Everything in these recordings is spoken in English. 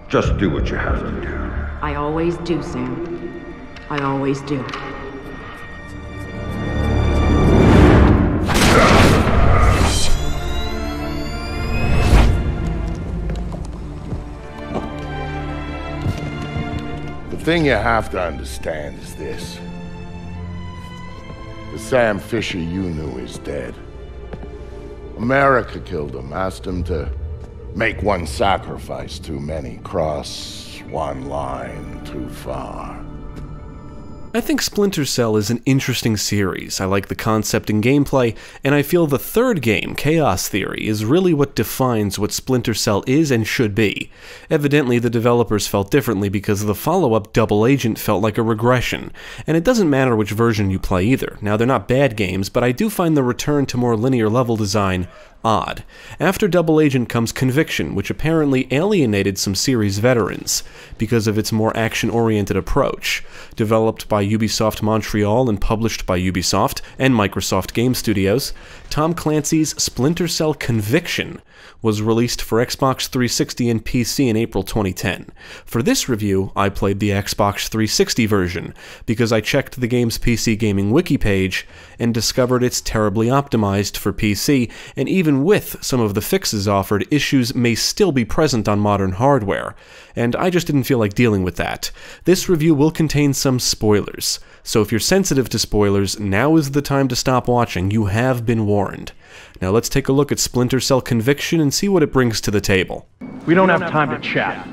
Just do what you have to do. I always do, Sam. I always do. The thing you have to understand is this. The Sam Fisher you knew is dead. America killed him, asked him to make one sacrifice too many, cross one line too far. I think Splinter Cell is an interesting series. I like the concept and gameplay, and I feel the third game, Chaos Theory, is really what defines what Splinter Cell is and should be. Evidently, the developers felt differently because the follow-up Double Agent felt like a regression, and it doesn't matter which version you play either. Now, they're not bad games, but I do find the return to more linear level design odd. After Double Agent comes Conviction, which apparently alienated some series veterans because of its more action-oriented approach. Developed by Ubisoft Montreal and published by Ubisoft and Microsoft Game Studios, Tom Clancy's Splinter Cell Conviction was released for Xbox 360 and PC in April 2010. For this review, I played the Xbox 360 version, because I checked the game's PC Gaming wiki page and discovered it's terribly optimized for PC, and even with some of the fixes offered, issues may still be present on modern hardware, and I just didn't feel like dealing with that. This review will contain some spoilers, so if you're sensitive to spoilers, now is the time to stop watching. You have been warned. Now let's take a look at Splinter Cell Conviction and see what it brings to the table. We don't have time to chat.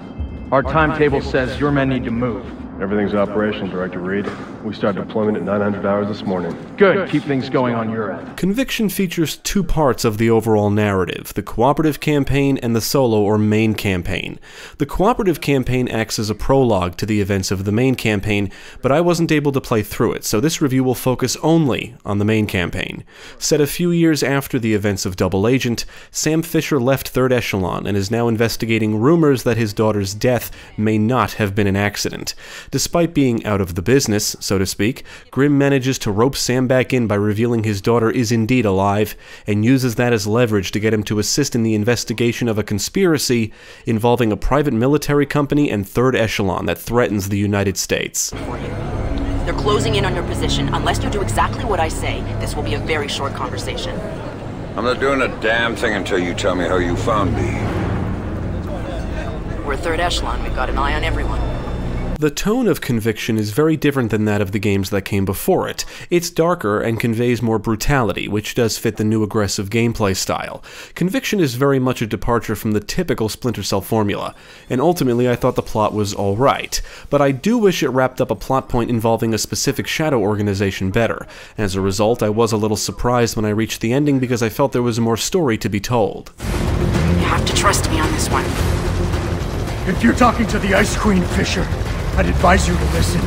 Our timetable says your men need to move. Everything's operational, Director Reed. We start deployment at 900 hours this morning. Good. Keep things going on your end. Conviction features two parts of the overall narrative, the cooperative campaign and the solo or main campaign. The cooperative campaign acts as a prologue to the events of the main campaign, but I wasn't able to play through it, so this review will focus only on the main campaign. Set a few years after the events of Double Agent, Sam Fisher left Third Echelon and is now investigating rumors that his daughter's death may not have been an accident. Despite being out of the business, so to speak, Grimm manages to rope Sam back in by revealing his daughter is indeed alive, and uses that as leverage to get him to assist in the investigation of a conspiracy involving a private military company and Third Echelon that threatens the United States. They're closing in on your position. Unless you do exactly what I say, this will be a very short conversation. I'm not doing a damn thing until you tell me how you found me. We're Third Echelon. We've got an eye on everyone. The tone of Conviction is very different than that of the games that came before it. It's darker and conveys more brutality, which does fit the new aggressive gameplay style. Conviction is very much a departure from the typical Splinter Cell formula, and ultimately I thought the plot was alright, but I do wish it wrapped up a plot point involving a specific shadow organization better. As a result, I was a little surprised when I reached the ending because I felt there was more story to be told. You have to trust me on this one. If you're talking to the Ice Queen, Fisher, I'd advise you to listen.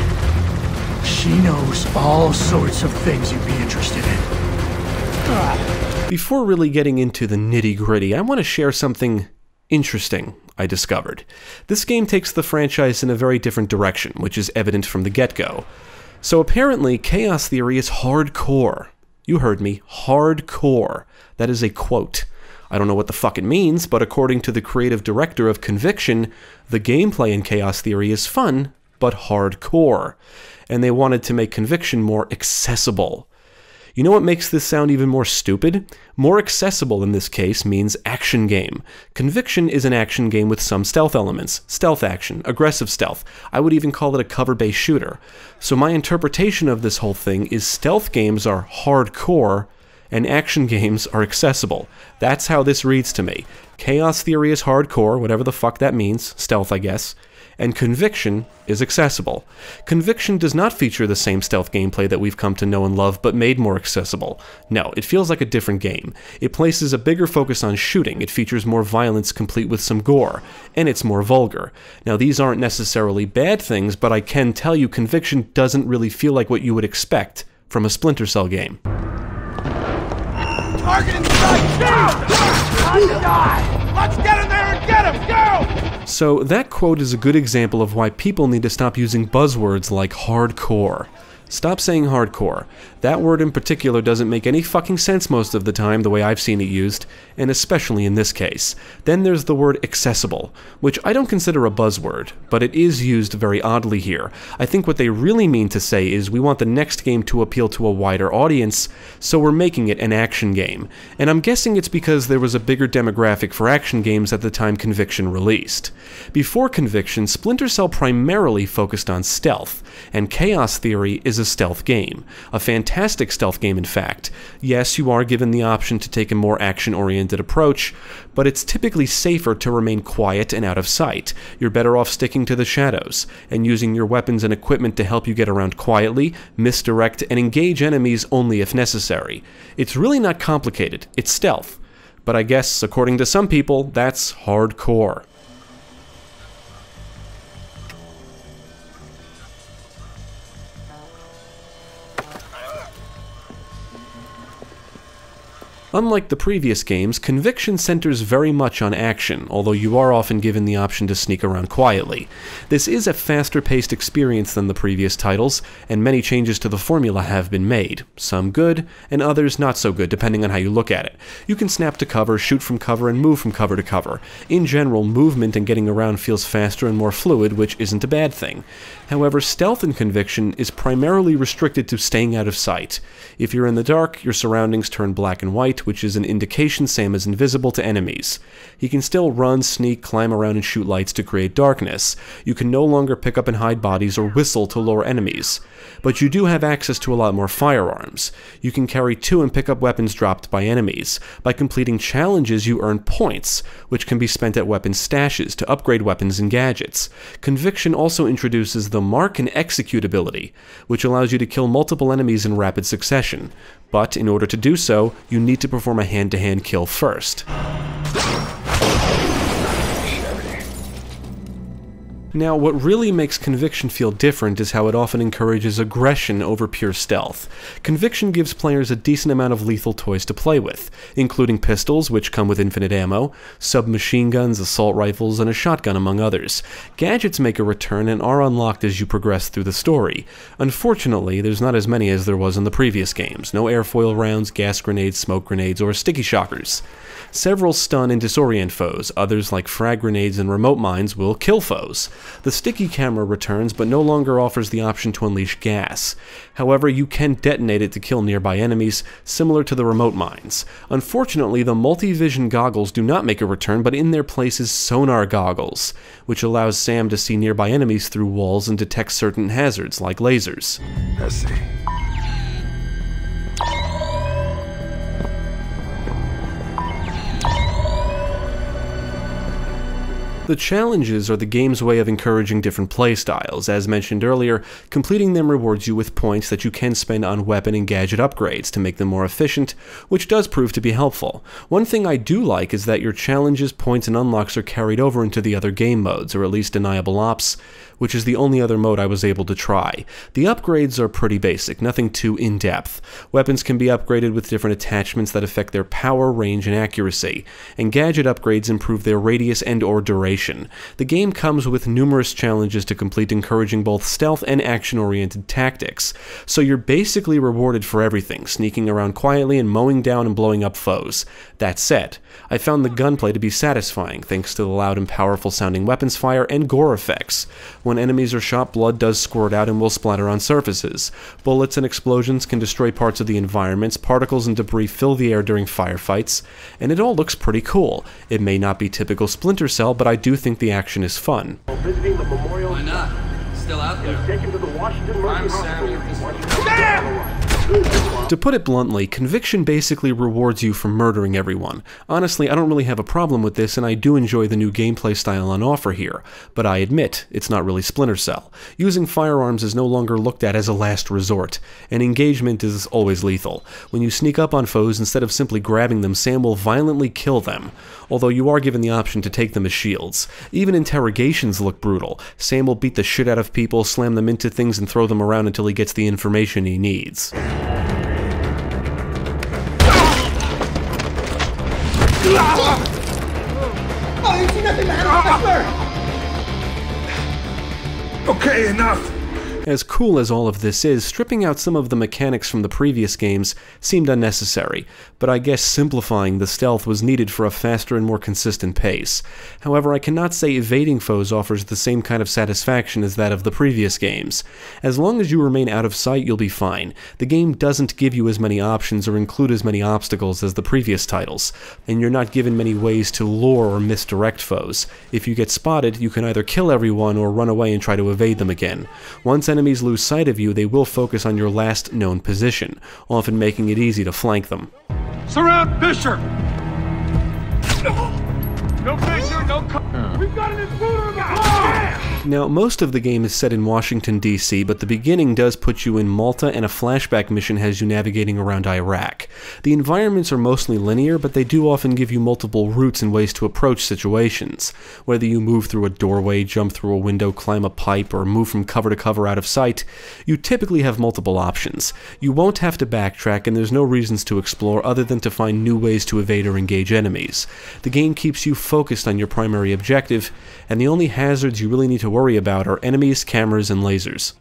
She knows all sorts of things you'd be interested in. Before really getting into the nitty-gritty, I want to share something interesting I discovered. This game takes the franchise in a very different direction, which is evident from the get-go. So apparently, Chaos Theory is hardcore. You heard me, hardcore. That is a quote. I don't know what the fuck it means, but according to the creative director of Conviction, the gameplay in Chaos Theory is fun, but hardcore. And they wanted to make Conviction more accessible. You know what makes this sound even more stupid? More accessible in this case means action game. Conviction is an action game with some stealth elements. Stealth action, aggressive stealth. I would even call it a cover-based shooter. So my interpretation of this whole thing is stealth games are hardcore, and action games are accessible. That's how this reads to me. Chaos Theory is hardcore, whatever the fuck that means, stealth I guess, and Conviction is accessible. Conviction does not feature the same stealth gameplay that we've come to know and love, but made more accessible. No, it feels like a different game. It places a bigger focus on shooting, it features more violence complete with some gore, and it's more vulgar. Now these aren't necessarily bad things, but I can tell you Conviction doesn't really feel like what you would expect from a Splinter Cell game. Target in sight! Down! Let's get in there and get him! Go! So that quote is a good example of why people need to stop using buzzwords like hardcore. Stop saying hardcore. That word in particular doesn't make any fucking sense most of the time the way I've seen it used, and especially in this case. Then there's the word accessible, which I don't consider a buzzword, but it is used very oddly here. I think what they really mean to say is we want the next game to appeal to a wider audience, so we're making it an action game. And I'm guessing it's because there was a bigger demographic for action games at the time Conviction released. Before Conviction, Splinter Cell primarily focused on stealth, and Chaos Theory is a stealth game. A fantastic stealth game, in fact. Yes, you are given the option to take a more action-oriented approach, but it's typically safer to remain quiet and out of sight. You're better off sticking to the shadows, and using your weapons and equipment to help you get around quietly, misdirect, and engage enemies only if necessary. It's really not complicated, it's stealth. But I guess, according to some people, that's hardcore. Unlike the previous games, Conviction centers very much on action, although you are often given the option to sneak around quietly. This is a faster-paced experience than the previous titles, and many changes to the formula have been made. Some good, and others not so good, depending on how you look at it. You can snap to cover, shoot from cover, and move from cover to cover. In general, movement and getting around feels faster and more fluid, which isn't a bad thing. However, stealth in Conviction is primarily restricted to staying out of sight. If you're in the dark, your surroundings turn black and white, which is an indication Sam is invisible to enemies. He can still run, sneak, climb around, and shoot lights to create darkness. You can no longer pick up and hide bodies or whistle to lure enemies. But you do have access to a lot more firearms. You can carry 2 and pick up weapons dropped by enemies. By completing challenges, you earn points, which can be spent at weapon stashes to upgrade weapons and gadgets. Conviction also introduces the Mark and Execute ability, which allows you to kill multiple enemies in rapid succession. But in order to do so, you need to perform a hand-to-hand kill first. Now, what really makes Conviction feel different is how it often encourages aggression over pure stealth. Conviction gives players a decent amount of lethal toys to play with, including pistols, which come with infinite ammo, submachine guns, assault rifles, and a shotgun, among others. Gadgets make a return and are unlocked as you progress through the story. Unfortunately, there's not as many as there was in the previous games. No airfoil rounds, gas grenades, smoke grenades, or sticky shockers. Several stun and disorient foes, others like frag grenades and remote mines will kill foes. The sticky camera returns but no longer offers the option to unleash gas. However, you can detonate it to kill nearby enemies, similar to the remote mines. Unfortunately, the multi-vision goggles do not make a return, but in their place is sonar goggles, which allows Sam to see nearby enemies through walls and detect certain hazards like lasers. Let's see. The challenges are the game's way of encouraging different playstyles. As mentioned earlier, completing them rewards you with points that you can spend on weapon and gadget upgrades to make them more efficient, which does prove to be helpful. One thing I do like is that your challenges, points, and unlocks are carried over into the other game modes, or at least deniable ops, which is the only other mode I was able to try. The upgrades are pretty basic, nothing too in-depth. Weapons can be upgraded with different attachments that affect their power, range, and accuracy, and gadget upgrades improve their radius and/or duration. The game comes with numerous challenges to complete, encouraging both stealth and action-oriented tactics, so you're basically rewarded for everything, sneaking around quietly and mowing down and blowing up foes. That said, I found the gunplay to be satisfying, thanks to the loud and powerful sounding weapons fire and gore effects. When enemies are shot, blood does squirt out and will splatter on surfaces. Bullets and explosions can destroy parts of the environments, particles and debris fill the air during firefights, and it all looks pretty cool. It may not be typical Splinter Cell, but I do think the action is fun. Visiting the memorial. Why not? Still out there. Taken to the Washington Mercy Hospital. Damn! To put it bluntly, Conviction basically rewards you for murdering everyone. Honestly, I don't really have a problem with this, and I do enjoy the new gameplay style on offer here, but I admit, it's not really Splinter Cell. Using firearms is no longer looked at as a last resort, and engagement is always lethal. When you sneak up on foes, instead of simply grabbing them, Sam will violently kill them, although you are given the option to take them as shields. Even interrogations look brutal. Sam will beat the shit out of people, slam them into things, and throw them around until he gets the information he needs. Oh, you see nothing, man! I swear! Okay, enough. As cool as all of this is, stripping out some of the mechanics from the previous games seemed unnecessary, but I guess simplifying the stealth was needed for a faster and more consistent pace. However, I cannot say evading foes offers the same kind of satisfaction as that of the previous games. As long as you remain out of sight, you'll be fine. The game doesn't give you as many options or include as many obstacles as the previous titles, and you're not given many ways to lure or misdirect foes. If you get spotted, you can either kill everyone or run away and try to evade them again. Once enemies lose sight of you, they will focus on your last known position, often making it easy to flank them. Surround Fisher! No Fisher, no We've got an intruder in the car! Now, most of the game is set in Washington, D.C., but the beginning does put you in Malta, and a flashback mission has you navigating around Iraq. The environments are mostly linear, but they do often give you multiple routes and ways to approach situations. Whether you move through a doorway, jump through a window, climb a pipe, or move from cover to cover out of sight, you typically have multiple options. You won't have to backtrack, and there's no reasons to explore other than to find new ways to evade or engage enemies. The game keeps you focused on your primary objective, and the only hazards you really need to worry about are enemies, cameras, and lasers.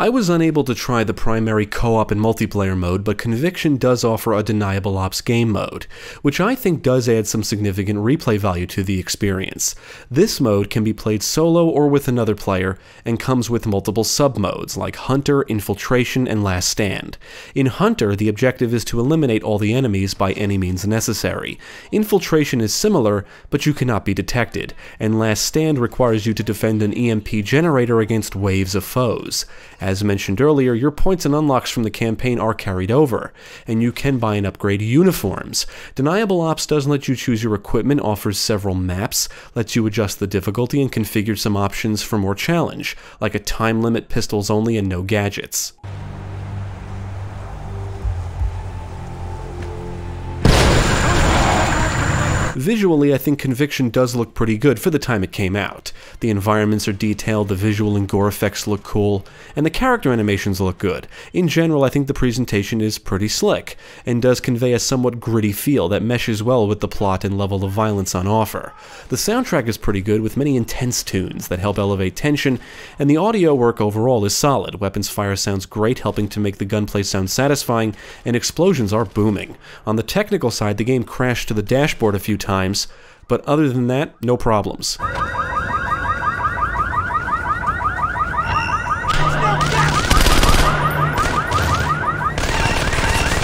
I was unable to try the primary co-op and multiplayer mode, but Conviction does offer a deniable ops game mode, which I think does add some significant replay value to the experience. This mode can be played solo or with another player, and comes with multiple sub-modes like Hunter, Infiltration, and Last Stand. In Hunter, the objective is to eliminate all the enemies by any means necessary. Infiltration is similar, but you cannot be detected, and Last Stand requires you to defend an EMP generator against waves of foes. As mentioned earlier, your points and unlocks from the campaign are carried over, and you can buy and upgrade uniforms. Deniable Ops doesn't let you choose your equipment, offers several maps, lets you adjust the difficulty, and configure some options for more challenge, like a time limit, pistols only, and no gadgets. Visually, I think Conviction does look pretty good for the time it came out. The environments are detailed, the visual and gore effects look cool, and the character animations look good. In general, I think the presentation is pretty slick, and does convey a somewhat gritty feel that meshes well with the plot and level of violence on offer. The soundtrack is pretty good, with many intense tunes that help elevate tension, and the audio work overall is solid. Weapons fire sounds great, helping to make the gunplay sound satisfying, and explosions are booming. On the technical side, the game crashed to the dashboard a few times, but other than that, no problems.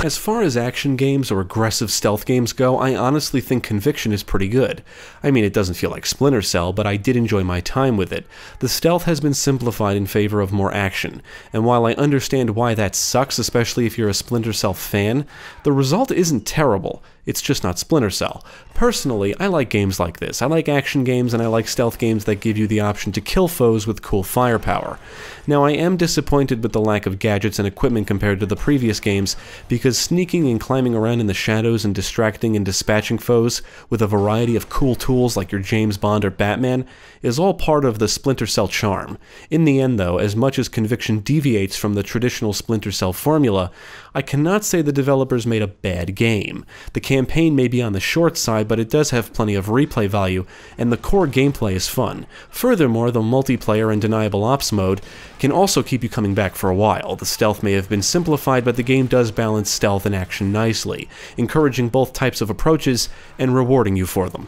As far as action games or aggressive stealth games go, I honestly think Conviction is pretty good. I mean, it doesn't feel like Splinter Cell, but I did enjoy my time with it. The stealth has been simplified in favor of more action, and while I understand why that sucks, especially if you're a Splinter Cell fan, the result isn't terrible. It's just not Splinter Cell. Personally, I like games like this. I like action games, and I like stealth games that give you the option to kill foes with cool firepower. Now, I am disappointed with the lack of gadgets and equipment compared to the previous games, because sneaking and climbing around in the shadows and distracting and dispatching foes with a variety of cool tools like your James Bond or Batman is all part of the Splinter Cell charm. In the end, though, as much as Conviction deviates from the traditional Splinter Cell formula, I cannot say the developers made a bad game. The campaign may be on the short side, but it does have plenty of replay value, and the core gameplay is fun. Furthermore, the multiplayer and deniable ops mode can also keep you coming back for a while. The stealth may have been simplified, but the game does balance stealth and action nicely, encouraging both types of approaches and rewarding you for them.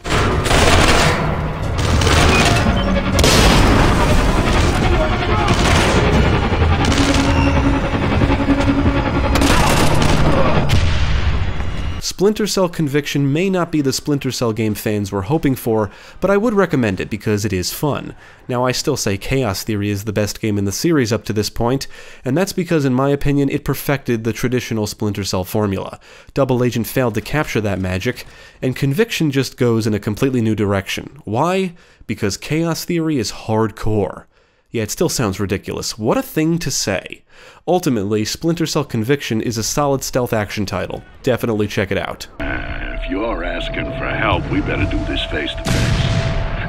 Splinter Cell Conviction may not be the Splinter Cell game fans were hoping for, but I would recommend it because it is fun. Now, I still say Chaos Theory is the best game in the series up to this point, and that's because, in my opinion, it perfected the traditional Splinter Cell formula. Double Agent failed to capture that magic, and Conviction just goes in a completely new direction. Why? Because Chaos Theory is hardcore. Yeah, it still sounds ridiculous. What a thing to say. Ultimately, Splinter Cell Conviction is a solid stealth action title. Definitely check it out. If you're asking for help, we better do this face to face.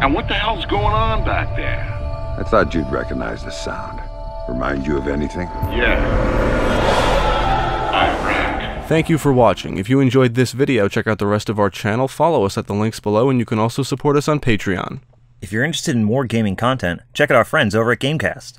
And what the hell's going on back there? I thought you'd recognize the sound. Remind you of anything? Yeah. Iraq. Thank you for watching. If you enjoyed this video, check out the rest of our channel, follow us at the links below, and you can also support us on Patreon. If you're interested in more gaming content, check out our friends over at Gamecast.